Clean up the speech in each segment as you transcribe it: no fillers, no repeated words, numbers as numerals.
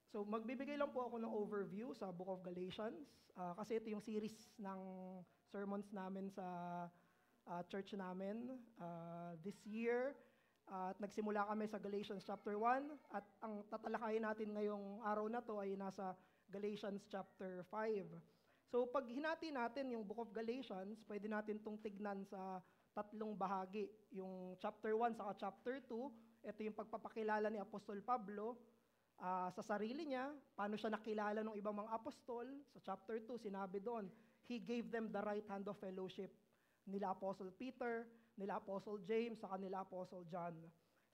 So magbibigay lang po ako ng overview sa Book of Galatians kasi ito yung series ng sermons namin sa church namin this year. At nagsimula kami sa Galatians chapter 1 at ang tatalakayin natin ngayong araw na to ay nasa Galatians chapter 5. So pag hinati natin yung Book of Galatians, pwede natin itong tignan sa tatlong bahagi. Yung chapter 1 saka chapter 2, ito yung pagpapakilala ni Apostol Pablo sa sarili niya, paano siya nakilala ng ibang mga apostol. Sa chapter 2, sinabi doon, He gave them the right hand of fellowship. Nila Apostle Peter, nila Apostle James, saka nila Apostle John.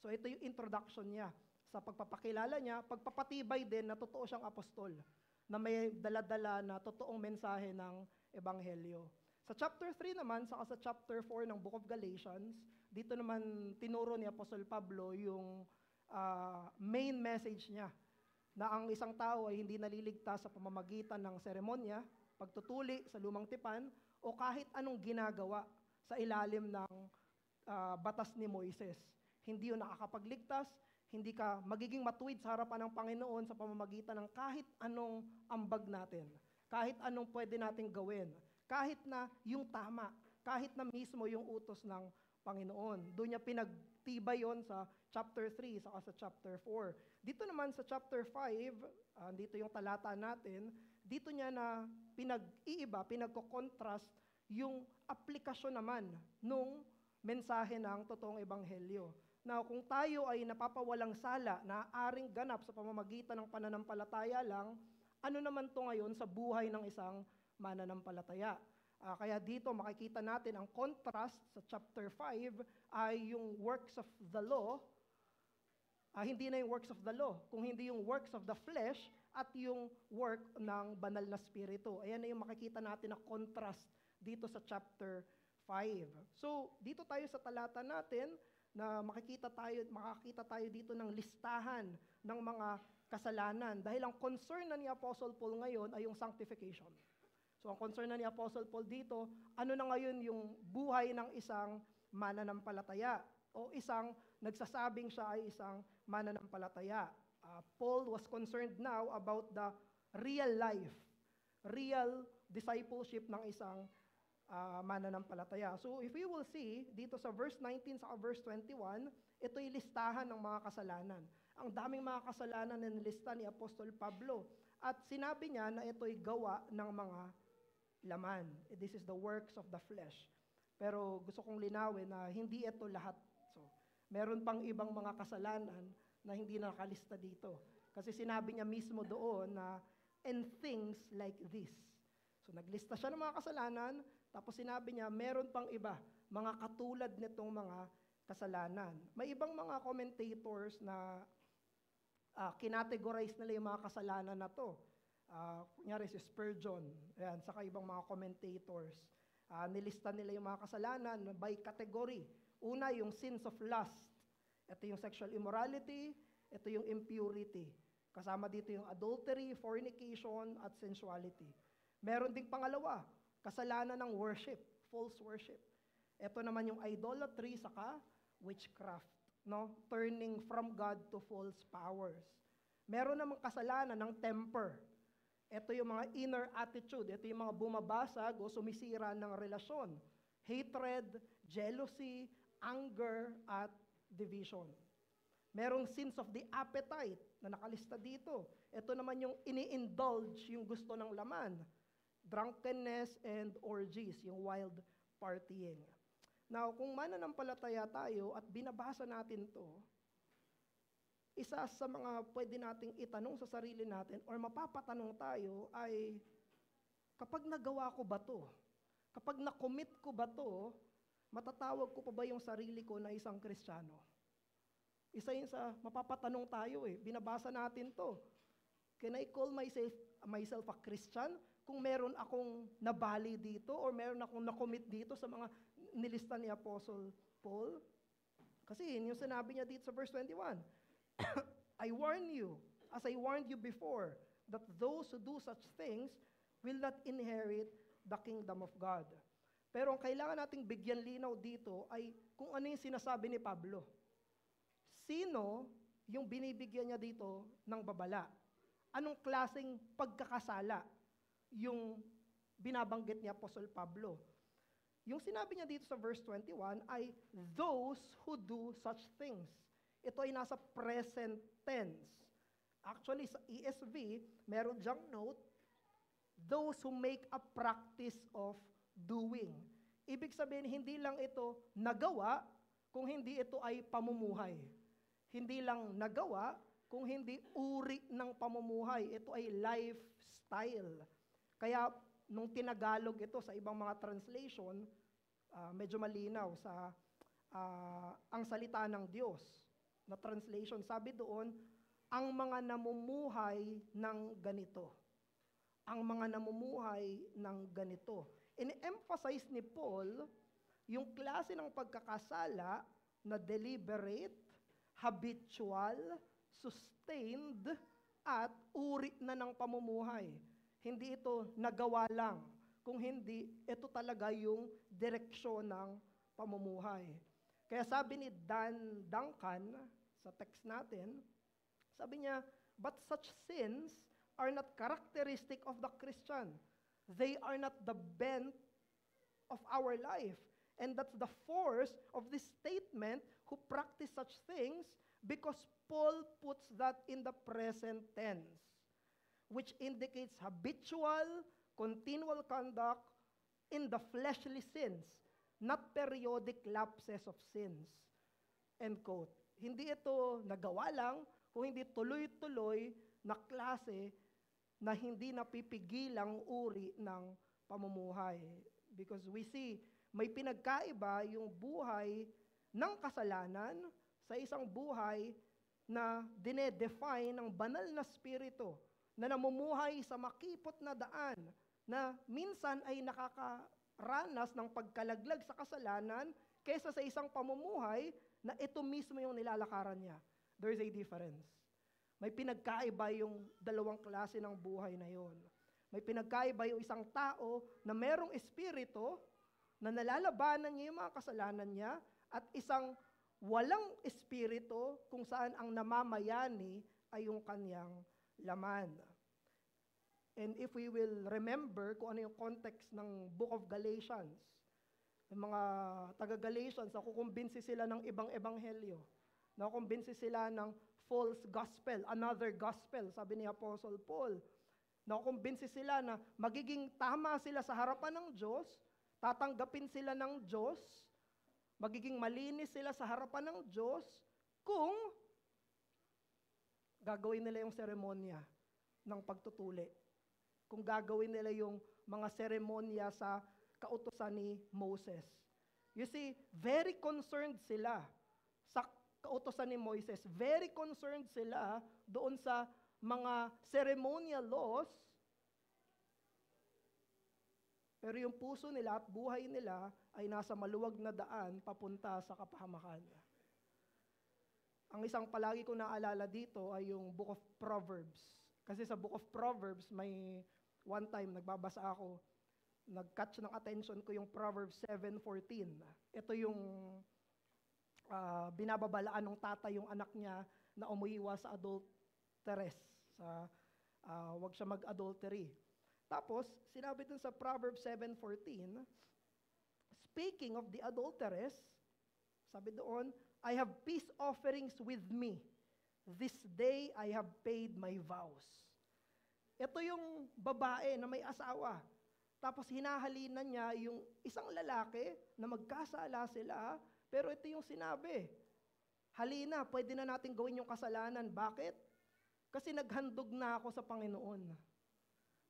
So ito yung introduction niya. Sa pagpapakilala niya, pagpapatibay din na totoo siyang apostol, na may daladala na totoong mensahe ng Ebanghelyo. Sa chapter 3 naman, saka sa chapter 4 ng Book of Galatians, dito naman tinuro ni Apostle Pablo yung main message niya na ang isang tao ay hindi naliligtas sa pamamagitan ng seremonya, pagtutuli sa lumang tipan, o kahit anong ginagawa sa ilalim ng batas ni Moises. Hindi yun nakakapagligtas, hindi ka magiging matuwid sa harapan ng Panginoon sa pamamagitan ng kahit anong ambag natin, kahit anong pwede nating gawin, kahit na yung tama, kahit na mismo yung utos ng Panginoon. Doon niya pinagtibay yon sa chapter 3 saka sa chapter 4. Dito naman sa chapter 5, dito yung talata natin, dito niya na pinag-iiba, pinagko-contrast yung aplikasyon naman nung mensahe ng totoong ebanghelyo. Now, kung tayo ay napapawalang sala na aaring ganap sa pamamagitan ng pananampalataya lang, ano naman to ngayon sa buhay ng isang mananampalataya? Kaya dito makikita natin ang contrast sa chapter 5 ay yung works of the law, hindi na yung works of the law, kung hindi yung works of the flesh at yung work ng banal na spirito. Ayan na yung makikita natin na contrast dito sa chapter 5. So, dito tayo sa talata natin na makakita tayo dito ng listahan ng mga kasalanan dahil ang concern na ni Apostle Paul ngayon ay yung sanctification. So ang concern na ni Apostle Paul dito, ano na ngayon yung buhay ng isang mananampalataya o isang nagsasabing siya ay isang mananampalataya. Paul was concerned now about the real life, real discipleship ng isang mananampalataya. So if we will see, dito sa verse 19 sa verse 21, ito'y listahan ng mga kasalanan. Ang daming mga kasalanan na nilista ni Apostol Pablo. At sinabi niya na ito'y gawa ng mga laman. This is the works of the flesh. Pero gusto kong linawin na hindi ito lahat. So, meron pang ibang mga kasalanan na hindi nakalista dito. Kasi sinabi niya mismo doon na, and things like this. So, naglista siya ng mga kasalanan, tapos sinabi niya, meron pang iba, mga katulad nitong mga kasalanan. May ibang mga commentators na kinategorize nila yung mga kasalanan na to. Kunyari si Spurgeon, ayan, saka ibang mga commentators. Nilista nila yung mga kasalanan by category. Una, yung sins of lust. Ito yung sexual immorality, ito yung impurity. Kasama dito yung adultery, fornication, at sensuality. Meron ding pangalawa, kasalanan ng worship, false worship. Ito naman yung idolatry, saka witchcraft, no? Turning from God to false powers. Meron namang kasalanan ng temper. Ito yung mga inner attitude, ito yung mga bumabasag o sumisira ng relasyon. Hatred, jealousy, anger, at division. Merong sins of the appetite na nakalista dito. Ito naman yung ini-indulge yung gusto ng laman. Drunkenness and orgies, yung wild partying. Now, kung mananampalataya tayo at binabasa natin to, isa sa mga pwede nating itanong sa sarili natin or mapapatanong tayo ay, kapag nagawa ko ba to? Kapag na-commit ko ba to, matatawag ko pa ba yung sarili ko na isang Kristiyano? Isa yun sa mapapatanong tayo binabasa natin to. Can I call myself a Christian kung meron akong nabali dito or meron akong na-commit dito sa mga nilista ni Apostle Paul? Kasi yun yung sinabi niya dito sa verse 21. I warn you, as I warned you before, that those who do such things will not inherit the kingdom of God. Pero ang kailangan nating bigyan linaw dito ay kung ano yung sinasabi ni Pablo. Sino yung binibigyan niya dito ng babala? anong klaseng pagkakasala yung binabanggit ni Apostol Pablo. Yung sinabi niya dito sa verse 21 ay those who do such things. Ito ay nasa present tense. Actually, sa ESV, meron diyang note, those who make a practice of doing. Ibig sabihin, hindi lang ito nagawa, kung hindi ito ay pamumuhay. Hindi lang nagawa, kung hindi uri ng pamumuhay. Ito ay lifestyle. Kaya, nung tinagalog ito sa ibang mga translation, medyo malinaw sa ang salita ng Diyos na translation. Sabi doon, ang mga namumuhay ng ganito. Ang mga namumuhay ng ganito. In-emphasize ni Paul yung klase ng pagkakasala na deliberate, habitual, sustained, at uri na ng pamumuhay. Hindi ito nagawa lang. Kung hindi, ito talaga yung direksyon ng pamumuhay. Kaya sabi ni Dan Duncan, sa text natin, sabi niya, but such sins are not characteristic of the Christian. They are not the bent of our life. And that's the force of this statement, who practice such things, because Paul puts that in the present tense, which indicates habitual, continual conduct in the fleshly sins, not periodic lapses of sins. End quote. Hindi ito nagawa lang, kung hindi tuloy-tuloy na klase na hindi napipigilang uri ng pamumuhay. Because we see, may pinagkaiba yung buhay ng kasalanan sa isang buhay na dinedefine ng banal na spirito, na namumuhay sa makipot na daan, na minsan ay nakakaranas ng pagkalaglag sa kasalanan kaysa sa isang pamumuhay na ito mismo yung nilalakaran niya. There's a difference. May pinagkaiba yung dalawang klase ng buhay na yon. May pinagkaiba yung isang tao na merong espiritu na nalalabanan niya yung mga kasalanan niya at isang walang espiritu kung saan ang namamayani ay yung kanyang laman. And if we will remember kung ano yung context ng Book of Galatians, yung mga taga-Galatians, nakukumbinsi sila ng ibang ebanghelyo. Nakukumbinsi sila ng false gospel, another gospel, sabi ni Apostle Paul. Nakukumbinsi sila na magiging tama sila sa harapan ng Diyos, tatanggapin sila ng Diyos, magiging malinis sila sa harapan ng Diyos kung gagawin nila yung seremonya ng pagtutuli. Kung gagawin nila yung mga seremonya sa kautusan ni Moses. You see, very concerned sila sa kautusan ni Moises. Very concerned sila doon sa mga ceremonial laws. Pero yung puso nila at buhay nila ay nasa maluwag na daan papunta sa kapahamakan. Ang isang palagi ko naalala dito ay yung Book of Proverbs. Kasi sa Book of Proverbs, may one time nagbabasa ako, nag-catch ng attention ko yung Proverbs 7:14. Ito yung binababalaan ng tatay yung anak niya na umuiwas sa adulteress. Wag siya mag-adultery. Tapos, sinabi dun sa Proverbs 7:14, speaking of the adulteress, sabi doon, I have peace offerings with me. This day I have paid my vows. Ito yung babae na may asawa. Tapos hinahalinan niya yung isang lalaki na magkasala sila, pero ito yung sinabi, halina, pwede na natin gawin yung kasalanan. Bakit? Kasi naghandog na ako sa Panginoon.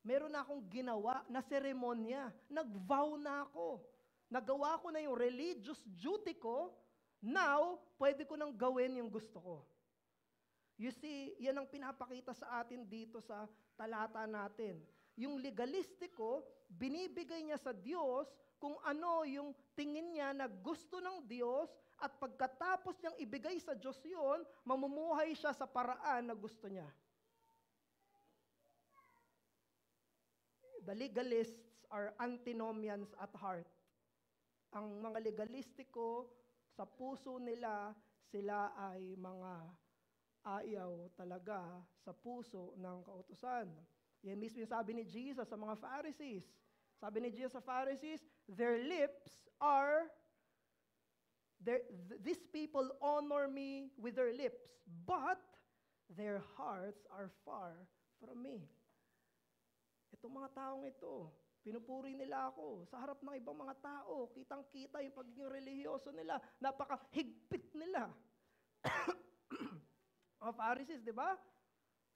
Meron na akong ginawa na seremonya. Nag-vow na ako. Nagawa ko na yung religious duty ko. Now, pwede ko nang gawin yung gusto ko. You see, yan ang pinapakita sa atin dito sa talata natin. Yung legalistiko, binibigay niya sa Diyos kung ano yung tingin niya na gusto ng Diyos at pagkatapos niyang ibigay sa Diyos yun, mamumuhay siya sa paraan na gusto niya. The legalists are antinomians at heart. Ang mga legalistiko, sa puso nila, sila ay mga ayaw talaga sa puso ng kautusan. Yan mismo yung sabi ni Jesus sa mga Pharisees. Sabi ni Jesus sa Pharisees, these people honor me with their lips, but their hearts are far from me. Itong mga taong ito, pinupuri nila ako sa harap ng ibang mga tao. Kitang-kita yung pagiging religyoso nila. Napakahigpit nila. Mga Pharisees, di ba?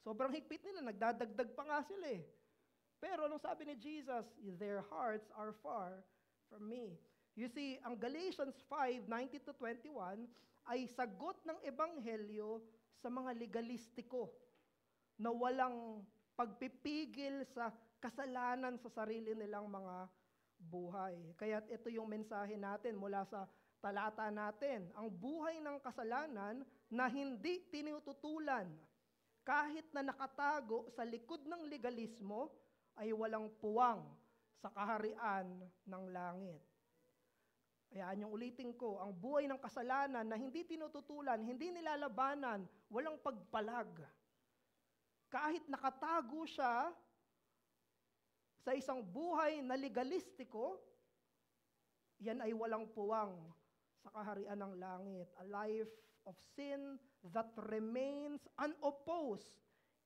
Sobrang higpit nila. Nagdadagdag pa nga sila eh. Pero anong sabi ni Jesus? Their hearts are far from me. You see, ang Galatians 5:19-21 ay sagot ng ebanghelyo sa mga legalistiko na walang pagpipigil sa kasalanan sa sarili nilang mga buhay. Kaya ito yung mensahe natin mula sa talata natin. Ang buhay ng kasalanan na hindi tinututulan kahit na nakatago sa likod ng legalismo ay walang puwang sa kaharian ng langit. Ayan yung ulitin ko, ang buhay ng kasalanan na hindi tinututulan, hindi nilalabanan, walang pagpalag. Kahit nakatago siya sa isang buhay na legalistiko, yan ay walang puwang sa kaharian ng langit. A life of sin that remains unopposed,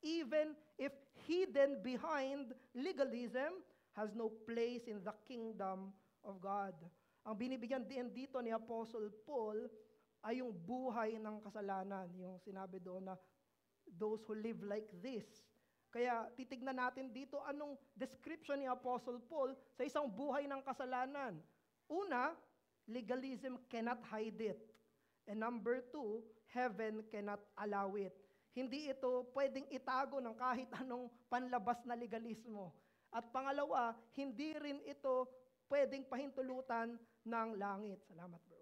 even if hidden behind legalism, has no place in the kingdom of God. Ang binibigyan din dito ni Apostle Paul ay yung buhay ng kasalanan. Yung sinabi doon na those who live like this. Kaya titignan natin dito anong description ni Apostle Paul sa isang buhay ng kasalanan. Una, legalism cannot hide it. And number two, heaven cannot allow it. Hindi ito pwedeng itago ng kahit anong panlabas na legalismo. At pangalawa, hindi rin ito pwedeng pahintulutan ng langit. Salamat, bro.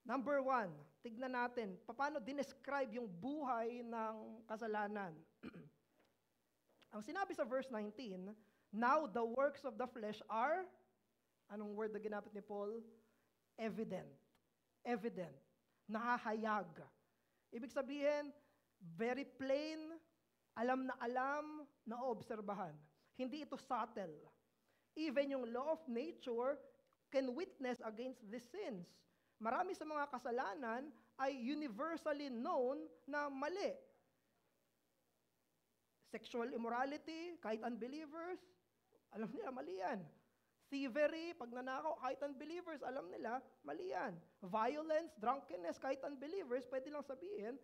Number one, tignan natin, paano dinescribe yung buhay ng kasalanan. Ang sinabi sa verse 19, now the works of the flesh are, anong word na ginamit ni Paul? Evident. Evident. Nahahayag. Ibig sabihin, very plain, alam na obserbahan. Hindi ito subtle. Even yung law of nature can witness against these sins. Marami sa mga kasalanan ay universally known na mali. Sexual immorality, kahit unbelievers, alam nila mali yan. Thievery, pagnanakaw, kahit unbelievers, alam nila, mali yan. Violence, drunkenness, kahit unbelievers, pwede lang sabihin,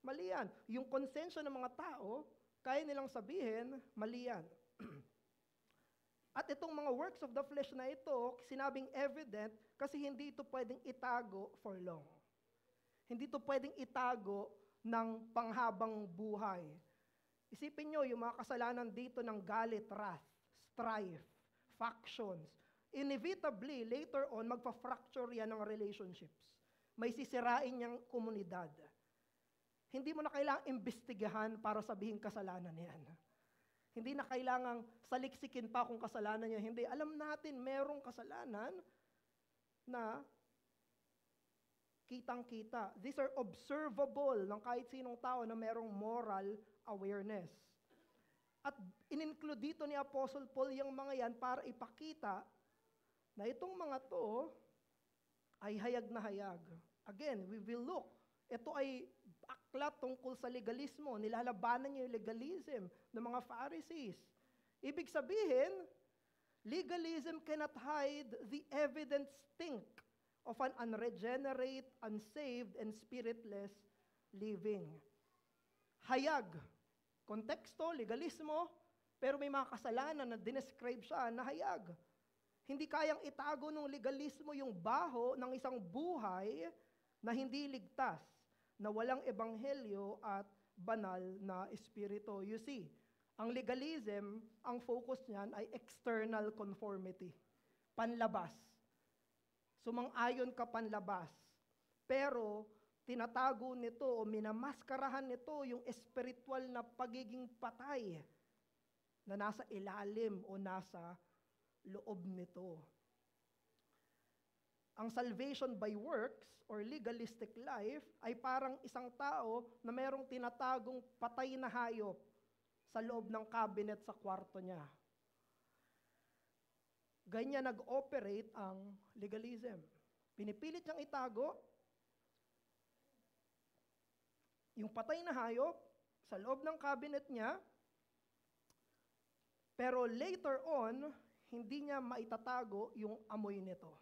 mali yan. Yung konsensya ng mga tao, kaya nilang sabihin, mali yan. At itong mga works of the flesh na ito, sinabing evident kasi hindi ito pwedeng itago for long. Hindi ito pwedeng itago ng panghabang buhay. Isipin nyo, yung mga kasalanan dito ng galit, wrath, strife, factions, inevitably, later on, magpa-fracture yan ng relationships. May sisirain niyang komunidad. Hindi mo na kailangang imbestigahan para sabihin kasalanan yan. Hindi na kailangang saliksikin pa kung kasalanan niya. Hindi. Alam natin, merong kasalanan na kitang-kita. These are observable ng kahit sinong tao na merong moral awareness. At in-include dito ni Apostle Paul yung mga yan para ipakita na itong mga to ay hayag na hayag. Again, we will look. Ito ay aklat tungkol sa legalismo. Nilalabanan niya yung legalism ng mga Pharisees. Ibig sabihin, legalism cannot hide the evident stink of an unregenerate, unsaved, and spiritless living. Hayag. Konteksto, legalismo, pero may mga kasalanan na dinescribe siya na hayag. Hindi kayang itago ng legalismo yung baho ng isang buhay na hindi ligtas, na walang ebanghelyo at banal na espiritu. You see, ang legalism, ang focus niyan ay external conformity. Panlabas. Sumang-ayon ka panlabas. Pero, tinatago nito o minamaskarahan nito yung espiritual na pagiging patay na nasa ilalim o nasa loob nito. ang salvation by works or legalistic life ay parang isang tao na mayroong tinatagong patay na hayop sa loob ng cabinet sa kwarto niya. Ganyan nag-operate ang legalism. Pinipilit niyang itago yung patay na hayop sa loob ng cabinet niya, pero later on, hindi niya maitatago yung amoy nito.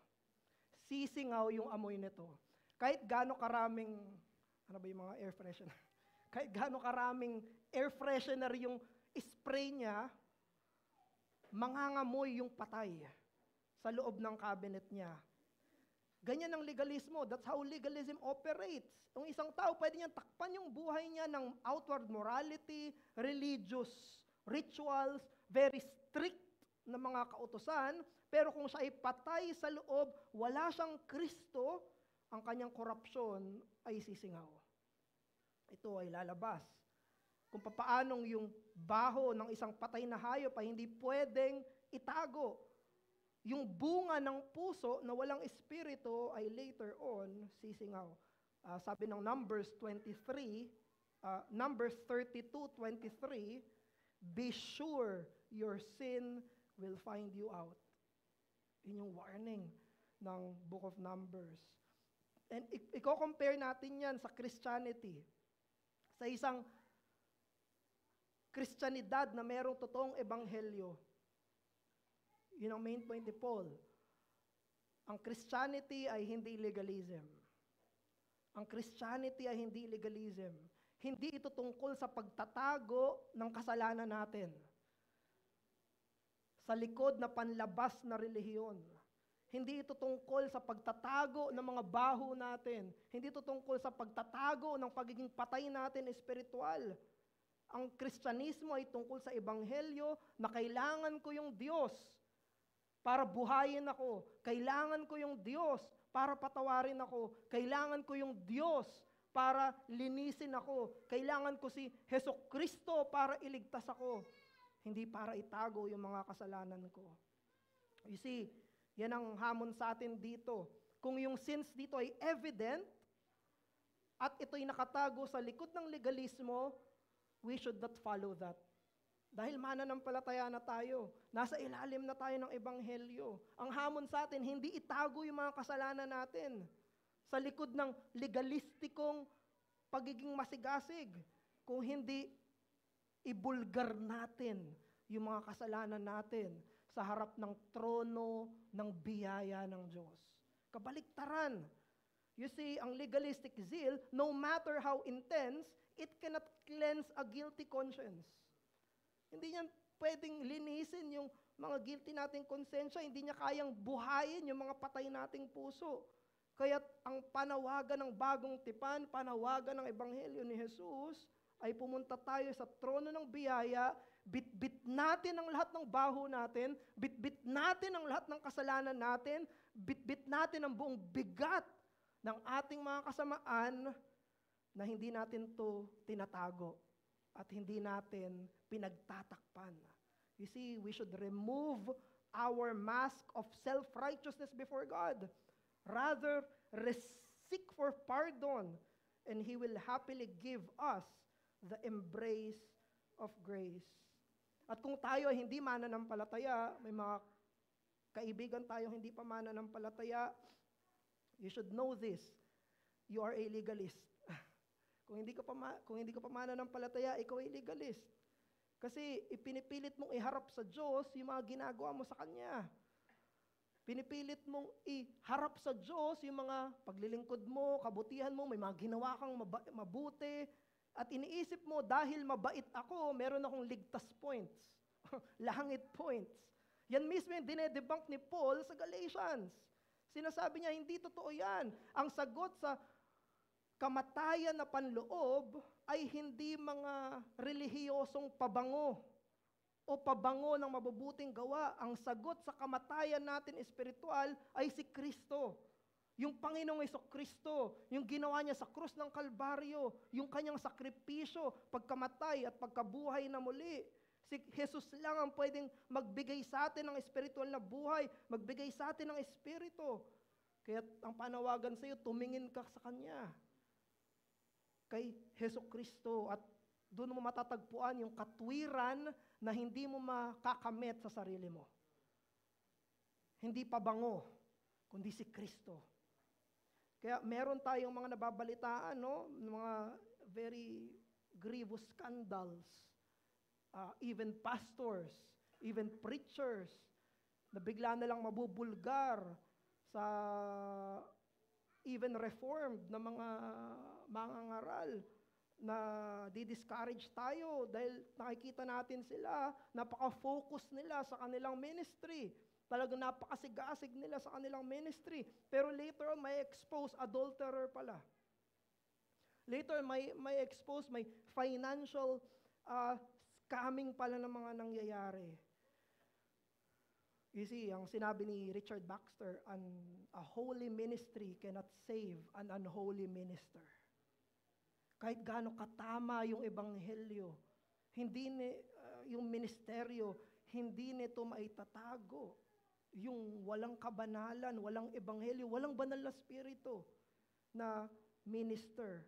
Sisingaw yung amoy nito. Kahit gaano karaming, ano ba yung mga air freshener? Kahit gaano karaming air freshener yung spray niya, mangangamoy yung patay sa loob ng cabinet niya. Ganyan ang legalismo. That's how legalism operates. Yung isang tao, pwede niyang takpan yung buhay niya ng outward morality, religious rituals, very strict na mga kautusan, pero kung siya ay patay sa loob, wala siyang Kristo, ang kanyang korupsyon ay sisingaw. Ito ay lalabas. Kung papaanong yung baho ng isang patay na hayop ay hindi pwedeng itago. Yung bunga ng puso na walang espiritu ay later on sisingaw. Sabi ng Numbers 32:23, be sure your sin will find you out. Yun yung warning ng Book of Numbers. And i-compare natin yan sa Christianity. Sa isang Kristyanidad na mayroong totoong ebanghelyo. Yun ang main point ni Paul. Ang Christianity ay hindi legalism. Ang Christianity ay hindi legalism. Hindi ito tungkol sa pagtatago ng kasalanan natin sa likod na panlabas na relihiyon. Hindi ito tungkol sa pagtatago ng mga baho natin. Hindi ito tungkol sa pagtatago ng pagiging patay natin espiritual. Ang Kristyanismo ay tungkol sa ebanghelyo na kailangan ko yung Diyos para buhayin ako. Kailangan ko yung Diyos para patawarin ako. Kailangan ko yung Diyos para linisin ako. Kailangan ko si Hesukristo para iligtas ako. Hindi para itago yung mga kasalanan ko. You see, yan ang hamon sa atin dito. Kung yung sins dito ay evident at ito'y nakatago sa likod ng legalismo, we should not follow that. Dahil mananampalataya na tayo. Nasa ilalim na tayo ng ebanghelyo. Ang hamon sa atin, hindi itago yung mga kasalanan natin sa likod ng legalistikong pagiging masigasig. Kung hindi ibulgar natin yung mga kasalanan natin sa harap ng trono ng biyaya ng Diyos. Kabaliktaran. You see, ang legalistic zeal, no matter how intense, it cannot cleanse a guilty conscience. Hindi niya pwedeng linisin yung mga guilty nating konsensya, hindi niya kayang buhayin yung mga patay nating puso. Kaya ang panawagan ng bagong tipan, panawagan ng ebanghelyo ni Jesus, ay pumunta tayo sa trono ng biyaya, bit-bit natin ang lahat ng baho natin, bit-bit natin ang lahat ng kasalanan natin, bit-bit natin ang buong bigat ng ating mga kasamaan na hindi natin to tinatago at hindi natin pinagtatakpan. You see, we should remove our mask of self-righteousness before God. Rather, seek for pardon, and He will happily give us the embrace of grace. At kung tayo ay hindi mananampalataya, may mga kaibigan tayo hindi pa mananampalataya, you should know this. You are a legalist. Kung hindi ka pa mananampalataya, ikaw ay legalist. Kasi ipinipilit mong iharap sa Diyos yung mga ginagawa mo sa Kanya. Pinipilit mong iharap sa Diyos yung mga paglilingkod mo, kabutihan mo, may mga ginawa kang mabuti, at iniisip mo, dahil mabait ako, meron akong ligtas points. Langit points. Yan mismo yung dinedebunk ni Paul sa Galatians. Sinasabi niya, hindi totoo yan. Ang sagot sa kamatayan na panloob ay hindi mga relihiyosong pabango o pabango ng mabubuting gawa. Ang sagot sa kamatayan natin espiritual ay si Kristo. Yung Panginoong Hesukristo, yung ginawa niya sa krus ng Kalbaryo, yung kanyang sakripisyo, pagkamatay at pagkabuhay na muli. Si Jesus lang ang pwedeng magbigay sa atin ng espiritual na buhay, magbigay sa atin ng espiritu. Kaya ang panawagan sa iyo, tumingin ka sa Kanya. Kay Hesukristo, at doon mo matatagpuan yung katwiran na hindi mo makakamit sa sarili mo. Hindi pabango, kundi si Kristo. Kaya meron tayong mga nababalitaan, no? Mga very grievous scandals. Even pastors, even preachers, na bigla na lang mabubulgar sa even reformed na mga mangangaral na di-discourage tayo dahil nakikita natin sila, napaka-focus nila sa kanilang ministry. Talagang napakasigasig nila sa kanilang ministry. Pero later on, may expose adulterer pala. Later on, may expose, may financial scamming pala ng mga nangyayari. You see, ang sinabi ni Richard Baxter, a holy ministry cannot save an unholy minister. Kahit gaano katama yung ebanghelyo, yung ministeryo, hindi nito maitatago. Yung walang kabanalan, walang ebanghelyo, walang banal na spirito na minister.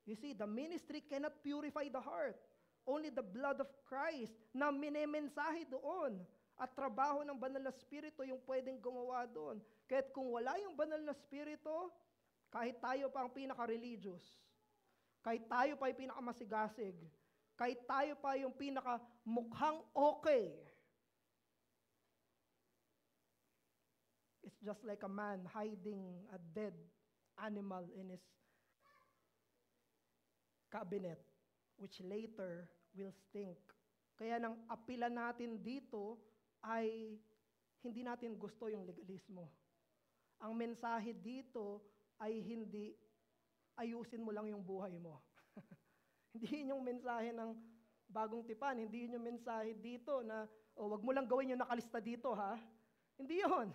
You see, the ministry cannot purify the heart. Only the blood of Christ na minemensahe doon at trabaho ng banal na spirito yung pwedeng gumawa doon. Kahit kung wala yung banal na spirito, kahit tayo pa ang pinaka-religious, kahit tayo pa yung pinaka-masigasig, kahit tayo pa yung pinaka-mukhang okay, it's just like a man hiding a dead animal in his cabinet, which later will stink. Kaya nang apila natin dito ay hindi natin gusto yung legalismo. Ang mensahe dito ay hindi ayusin mo lang yung buhay mo. Hindi yun yung mensahe ng bagong tipan. Hindi yun yung mensahe dito na, wag mo lang gawin yung nakalista dito, ha? Hindi yun.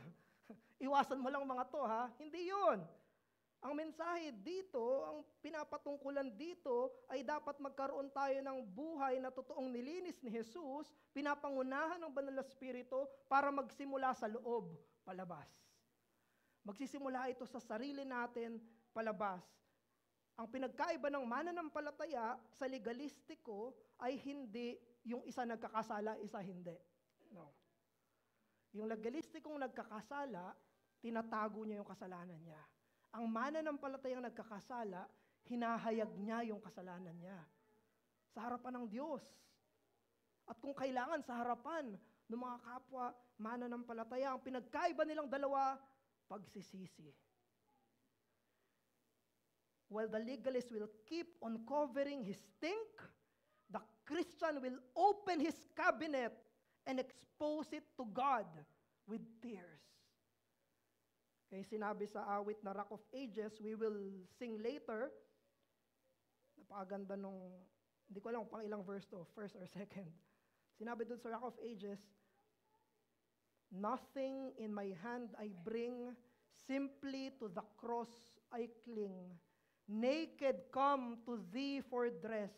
Iwasan mo lang mga to, ha? Hindi yun. Ang mensahe dito, ang pinapatungkulan dito, ay dapat magkaroon tayo ng buhay na totoong nilinis ni Jesus, pinapangunahan ng banal na spirito para magsimula sa loob, palabas. Magsisimula ito sa sarili natin, palabas. Ang pinagkaiba ng mananampalataya sa legalistiko ay hindi yung isa nagkakasala, isa hindi. No. Yung legalistikong nagkakasala, tinatago niya yung kasalanan niya. Ang mananampalatayang nagkakasala, hinahayag niya yung kasalanan niya sa harapan ng Diyos. At kung kailangan, sa harapan ng mga kapwa mananampalataya, ang pinagkaiba nilang dalawa, pagsisisi. While the legalist will keep on covering his stink, the Christian will open his cabinet and expose it to God with tears. Kaya sinabi sa awit na Rock of Ages, we will sing later. Napakaganda nung, hindi ko alam pang ilang verse to, first or second. Sinabi dun sa Rock of Ages, nothing in my hand I bring, simply to the cross I cling. Naked come to thee for dress,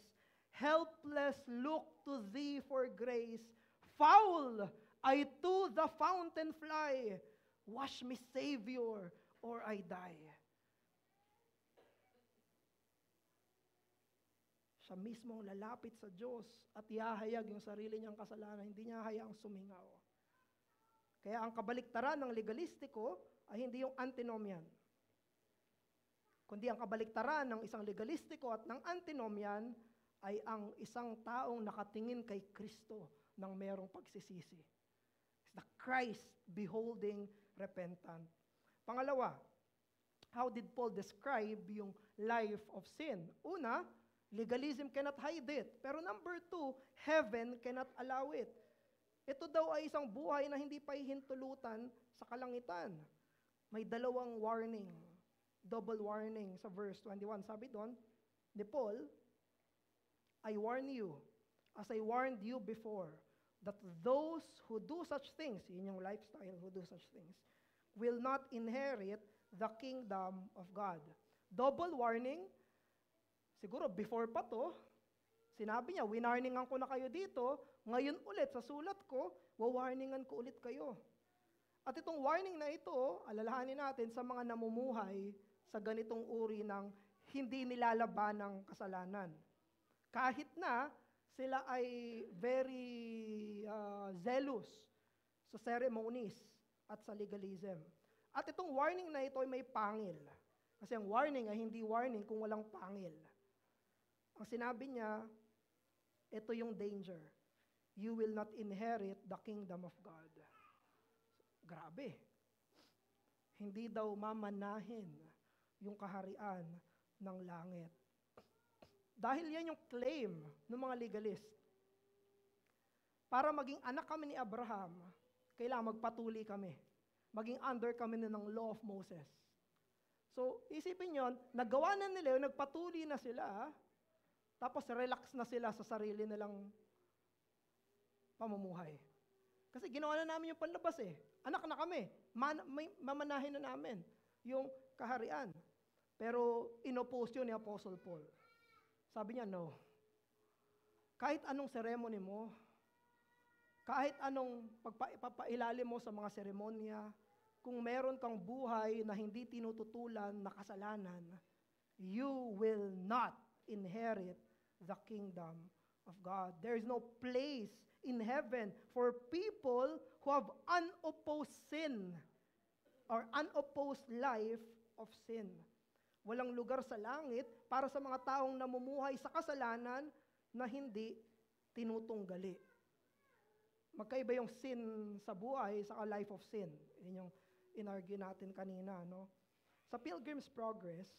helpless look to thee for grace. Foul I to the fountain fly, wash me, Savior, or I die. Siya mismo lalapit sa Diyos at ihahayag yung sarili niyang kasalanan. Hindi niya hayaang sumingaw. Kaya ang kabaliktaran ng legalistiko ay hindi yung antinomian, kundi ang kabaliktaran ng isang legalistiko at ng antinomian ay ang isang taong nakatingin kay Kristo ng merong pagsisisi. It's the Christ beholding repentant. Pangalawa, how did Paul describe yung life of sin? Una, legalism cannot hide it. Pero number 2, heaven cannot allow it. Ito daw ay isang buhay na hindi pa hihintulutan sa kalangitan. May dalawang warning, double warning sa verse 21. Sabi doon ni Paul, I warn you, as I warned you before, that those who do such things, yun yung lifestyle, who do such things, will not inherit the kingdom of God. Double warning, siguro before pa to, sinabi niya, winarningan ko na kayo dito, ngayon ulit sa sulat ko, wawarningan ko ulit kayo. At itong warning na ito, alalahanin natin sa mga namumuhay sa ganitong uri ng hindi nilalaban ng kasalanan. Kahit na sila ay very zealous sa ceremonies at sa legalism. At itong warning na ito ay may pangil. Kasi ang warning ay hindi warning kung walang pangil. Ang sinabi niya, ito yung danger. You will not inherit the kingdom of God. Grabe. Hindi daw mamanahin yung kaharian ng langit. Dahil yan yung claim ng mga legalist. Para maging anak kami ni Abraham, kailangan magpatuli kami. Maging under kami ng law of Moses. So, isipin yon, nagawa na nila yun, nagpatuli na sila, tapos relax na sila sa sarili nilang pamumuhay. Kasi ginawa na namin yung panlabas eh. Anak na kami. Mamanahin na namin yung kaharian. Pero inopose yun ni Apostle Paul. Sabi niya, no. Kahit anong ceremony mo, kahit anong pagpapailalim mo sa mga seremonya, kung meron kang buhay na hindi tinututulan na kasalanan, you will not inherit the kingdom of God. There is no place in heaven for people who have unopposed sin or unopposed life of sin. Walang lugar sa langit para sa mga taong namumuhay sa kasalanan na hindi tinutunggali. Magkaiba yung sin sa buhay sa life of sin. Yun yung inargue natin kanina, no? Sa Pilgrim's Progress,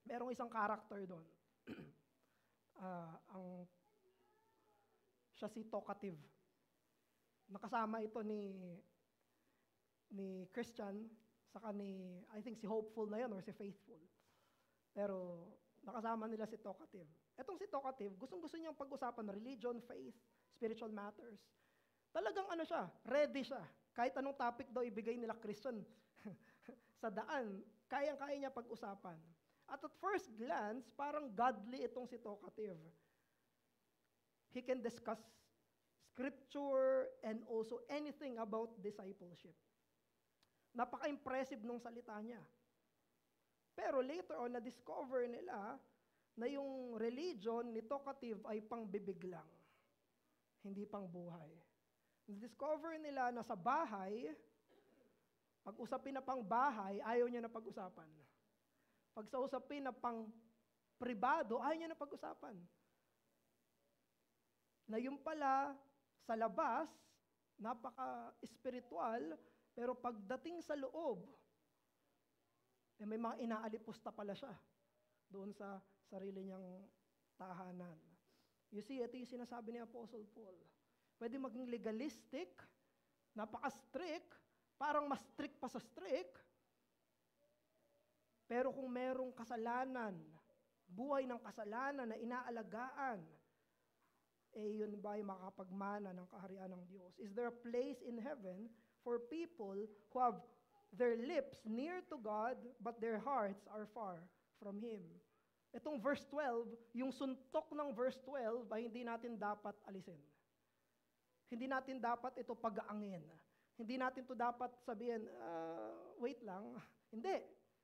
merong isang character doon. Siya si Talkative. Nakasama ito ni Christian, saka ni, I think si Hopeful na yun, or si Faithful. Pero nakasama nila si Talkative. Etong si Talkative, gustong-gusto niyang pag-usapan religion, faith, spiritual matters. Talagang ano siya, ready siya. Kahit anong topic daw ibigay nila Christian sa daan, kayang-kaya niya pag-usapan. At first glance, parang godly itong si Talkative. He can discuss scripture and also anything about discipleship. Napaka-impressive nung salita niya. Pero later on, na-discover nila na yung religion ni Talkative ay pangbibig lang, hindi pang buhay. Na-discover nila na sa bahay, pag-usapin na pang bahay, ayaw niya na pag-usapan. Pag sa usapin na pang pribado, ayaw niya na pag-usapan. Na yung pala, sa labas, napaka-spiritual, pero pagdating sa loob, may mga inaalipusta pala siya doon sa sarili niyang tahanan. You see, ito yung sinasabi ni Apostle Paul. Pwede maging legalistic, napaka-strict, parang mas strict pa sa strict, pero kung merong kasalanan, buhay ng kasalanan na inaalagaan, yun ba yung makakapagmana ng kaharian ng Diyos? Is there a place in heaven for people who have their lips near to God, but their hearts are far from Him? Itong verse 12, yung suntok ng verse 12 ay hindi natin dapat alisin. Hindi natin dapat ito pag-aangin. Hindi natin ito dapat sabihin, wait lang. Hindi.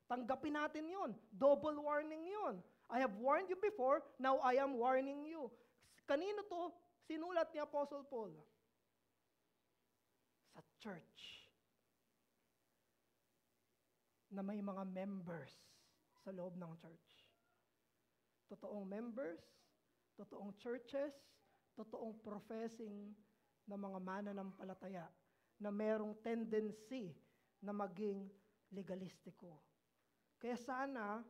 Tanggapin natin yon. Double warning yon. I have warned you before, now I am warning you. Kanino to sinulat ni Apostle Paul? Sa church. Na may mga members sa loob ng church. Totoong members, totoong churches, totoong professing na mga mananampalataya na merong tendency na maging legalistiko. Kaya sana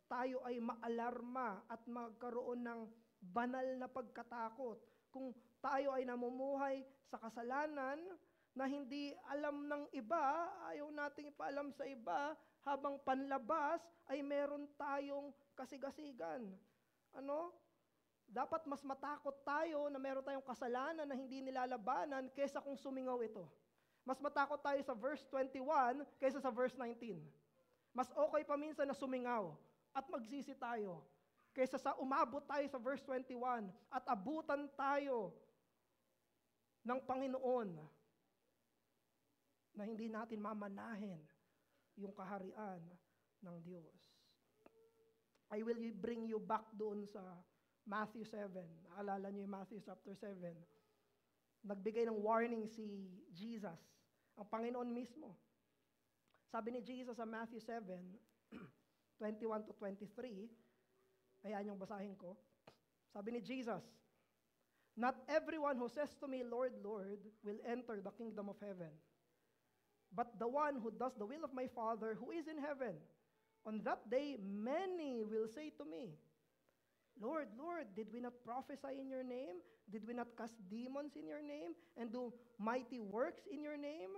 tayo ay maalarma at magkaroon ng banal na pagkatakot. Kung tayo ay namumuhay sa kasalanan na hindi alam ng iba, ayaw nating ipaalam sa iba, habang panlabas ay meron tayong kasigasigan. Ano? Dapat mas matakot tayo na meron tayong kasalanan na hindi nilalabanan kaysa kung sumingaw ito. Mas matakot tayo sa verse 21 kaysa sa verse 19. Mas okay pa minsan na sumingaw at magsisi tayo kaysa sa umabot tayo sa verse 21 at abutan tayo ng Panginoon na hindi natin mamanahin yung kaharian ng Diyos. I will bring you back doon sa Matthew 7. Naalala niyo yung Matthew chapter 7. Nagbigay ng warning si Jesus, ang Panginoon mismo. Sabi ni Jesus sa Matthew 7, 21 to 23, ayan yung basahin ko. Sabi ni Jesus, "Not everyone who says to me, Lord, Lord, will enter the kingdom of heaven, but the one who does the will of my Father who is in heaven. On that day, many will say to me, Lord, Lord, did we not prophesy in your name? Did we not cast demons in your name? And do mighty works in your name?"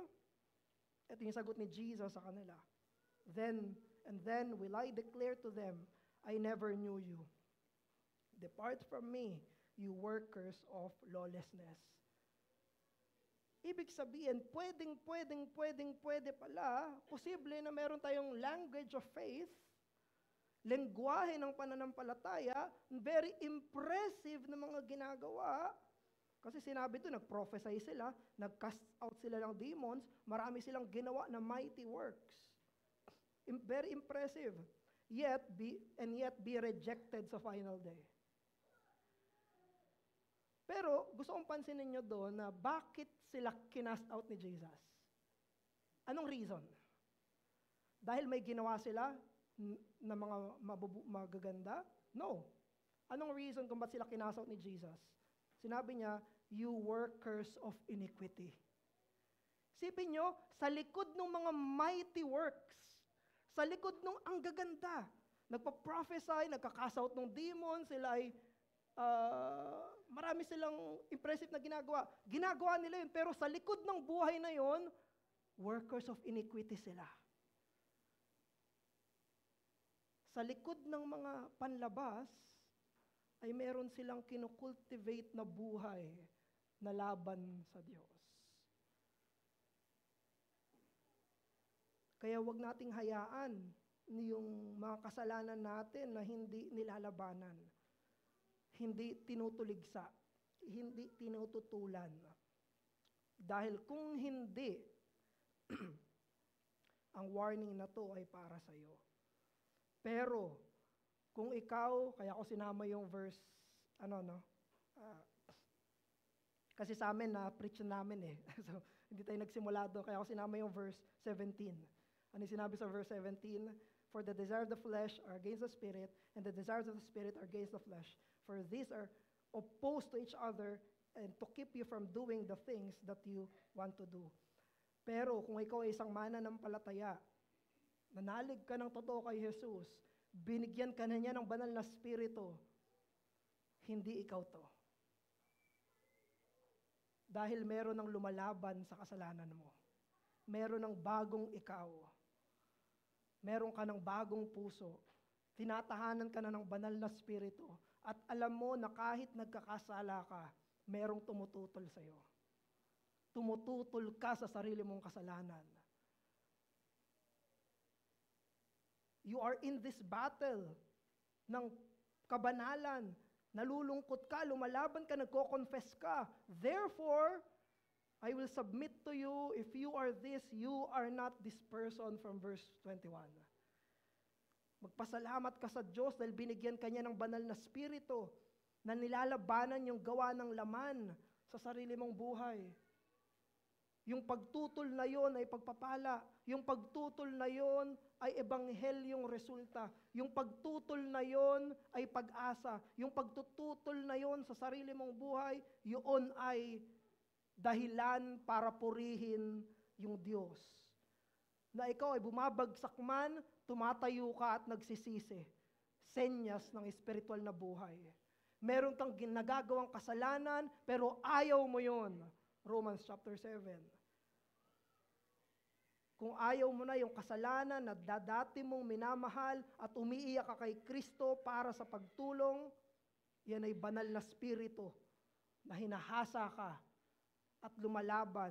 Ito yung sagot ni Jesus sa kanila. Then will I declare to them, I never knew you. Depart from me, you workers of lawlessness. Ibig sabihin, pwede pala, posible na meron tayong language of faith, lengguwahe ng pananampalataya, very impressive na mga ginagawa. Kasi sinabi ito, nag-prophesy sila, nag-cast out sila ng demons, marami silang ginawa na mighty works. Very impressive. Yet be rejected sa final day. Pero gusto kong pansinin nyo doon na bakit sila kinast out ni Jesus? Anong reason? Dahil may ginawa sila na mga magaganda? No. Anong reason kung ba't sila kinast out ni Jesus? Sinabi niya, you workers of iniquity. Sipin nyo, sa likod ng mga mighty works, sa likod ng ang gaganda, nagpa-prophesy, nagka-cast out ng demons, sila ay marami silang impressive na ginagawa. Ginagawa nila yun, pero sa likod ng buhay na yun, workers of iniquity sila. Sa likod ng mga panlabas, ay meron silang kinukultivate na buhay na laban sa Diyos. Kaya wag nating hayaan yung mga kasalanan natin na hindi nilalabanan, hindi tinutuligsa, hindi tinututulan. Dahil kung hindi, ang warning na to ay para sa iyo. Pero, kung ikaw, kaya ako sinama yung verse, kasi sa amin, preach namin eh. So, hindi tayo nagsimula doon, kaya ako sinama yung verse 17. Ano yung sinabi sa verse 17? For the desires of the flesh are against the spirit, and the desires of the spirit are against the flesh. For these are opposed to each other, and to keep you from doing the things that you want to do. Pero kung ikaw ay isang mananampalataya, nanalig ka ng totoo kay Jesus, binigyan ka na niya ng banal na spirito, hindi ikaw to. Dahil meron ng lumalaban sa kasalanan mo. Meron ng bagong ikaw. Meron ka ng bagong puso. Tinatahanan ka na ng banal na spirito. At alam mo na kahit nagkakasala ka, merong tumututol sa'yo. Tumututol ka sa sarili mong kasalanan. You are in this battle ng kabanalan. Nalulungkot ka, lumalaban ka, nagko-confess ka. Therefore, I will submit to you, if you are this, you are not this person, from verse 21. Magpasalamat ka sa Diyos dahil binigyan ka niya ng banal na spirito na nilalabanan yung gawa ng laman sa sarili mong buhay. Yung pagtutol na yon ay pagpapala. Yung pagtutol na yon ay ebanghelyong resulta. Yung pagtutol na yon ay pag-asa. Yung pagtututol na yon sa sarili mong buhay, yun ay dahilan para purihin yung Diyos. Na ikaw ay bumabagsak man, tumatayo ka at nagsisisi. Senyas ng espiritual na buhay. Meron kang ginagagawang kasalanan, pero ayaw mo yon. Romans chapter 7. Kung ayaw mo na yung kasalanan na dati mong minamahal at umiiyak ka kay Kristo para sa pagtulong, yan ay banal na spirito na hinahasa ka at lumalaban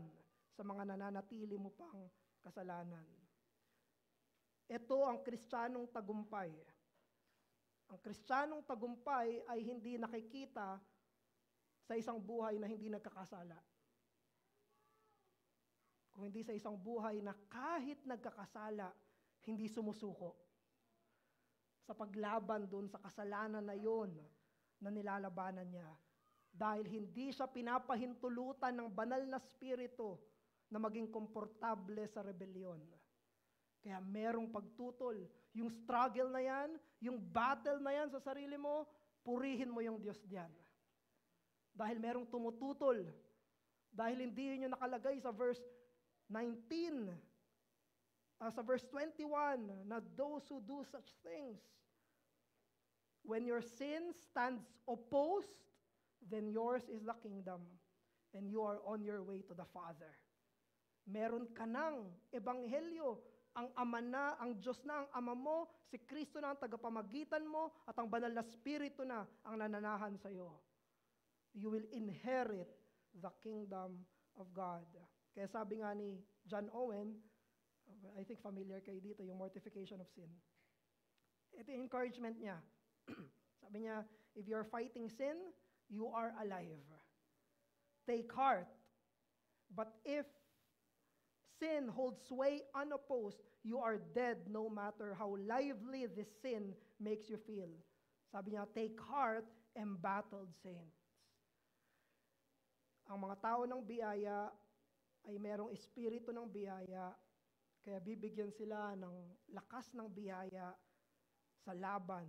sa mga nananatili mo pang kasalanan. Ito ang Kristiyanong tagumpay. Ang Kristiyanong tagumpay ay hindi nakikita sa isang buhay na hindi nagkakasala. kung hindi sa isang buhay na kahit nagkakasala, hindi sumusuko sa paglaban doon sa kasalanan na yon na nilalabanan niya. Dahil hindi siya pinapahintulutan ng banal na spirito na maging komportable sa rebellion. Kaya merong pagtutol. Yung struggle na yan, yung battle na yan sa sarili mo, purihin mo yung Diyos diyan. Dahil merong tumututol. Dahil hindi yun yung nakalagay sa verse 19, sa verse 21, na those who do such things, when your sin stands opposed, then yours is the kingdom, and you are on your way to the Father. Meron ka ng ebanghelyo, ang Ama na, ang Diyos na ang Ama mo, si Kristo na ang tagapamagitan mo, at ang banal na Espiritu na ang nananahan sa iyo. You will inherit the kingdom of God. Kaya sabi nga ni John Owen, I think familiar kayo dito, yung mortification of sin. Ito yung encouragement niya. Sabi niya, if you're fighting sin, you are alive. Take heart. But if sin holds sway unopposed, you are dead no matter how lively this sin makes you feel. Sabi niya, take heart, embattled saints. Ang mga tao ng biyaya ay merong espiritu ng biyaya, kaya bibigyan sila ng lakas ng biyaya sa laban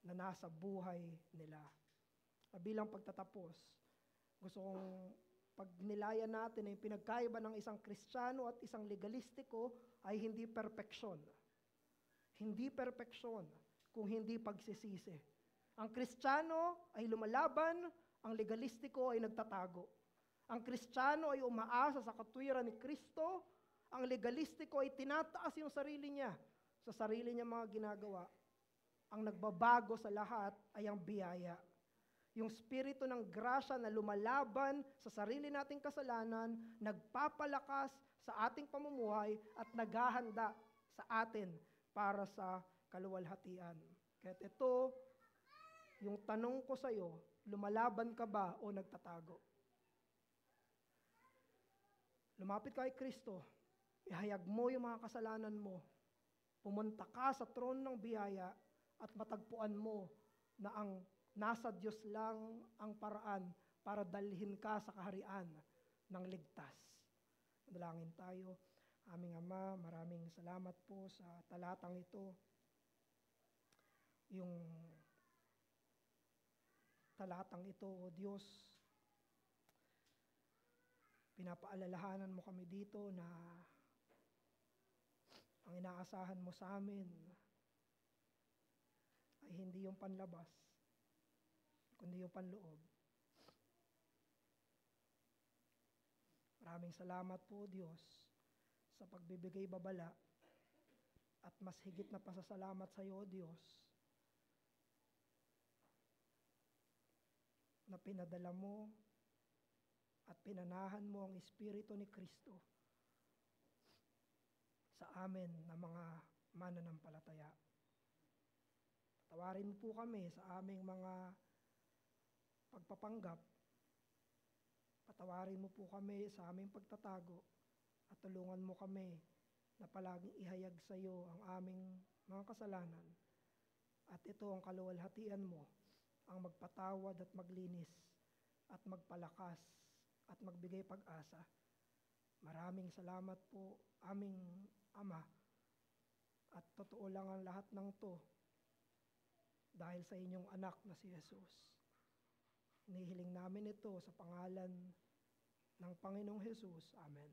na nasa buhay nila. Bilang pagtatapos, gusto kong pag nilayan natin ay pinagkaiba ng isang Kristiyano at isang legalistiko ay hindi perpeksyon. Hindi perpeksyon kung hindi pagsisisi. Ang Kristiyano ay lumalaban, ang legalistiko ay nagtatago. Ang Kristiyano ay umaasa sa katwiran ni Kristo, ang legalistiko ay tinataas yung sarili niya sa sarili niya mga ginagawa. Ang nagbabago sa lahat ay ang biyaya. Yung spirito ng grasya na lumalaban sa sarili nating kasalanan, nagpapalakas sa ating pamumuhay at naghahanda sa atin para sa kaluwalhatian. Kaya ito, yung tanong ko sa iyo, lumalaban ka ba o nagtatago? Lumapit ka kay Kristo, ihayag mo yung mga kasalanan mo, pumunta ka sa trono ng biyaya at matagpuan mo na ang nasa Diyos lang ang paraan para dalhin ka sa kaharian ng ligtas. Dalangin tayo. Aming Ama, maraming salamat po sa talatang ito. Yung talatang ito, O Diyos, pinapaalalahanan mo kami dito na ang inaasahan mo sa amin ay hindi yung panlabas, kundi yung panloob. Maraming salamat po, Diyos, sa pagbibigay babala at mas higit na pasasalamat sa iyo, Diyos, na pinadala mo at pinanahan mo ang Espiritu ni Kristo sa amin na mga mananampalataya. Patawarin mo po kami sa aming mga pagpapanggap. Patawarin mo po kami sa aming pagtatago at tulungan mo kami na palaging ihayag sa iyo ang aming mga kasalanan. At ito ang kaluwalhatian mo, ang magpatawad at maglinis at magpalakas at magbigay pag-asa. Maraming salamat po, aming Ama. At totoo lang ang lahat ng to dahil sa inyong anak na si Jesus. Hinihiling namin ito sa pangalan ng Panginoong Jesus. Amen.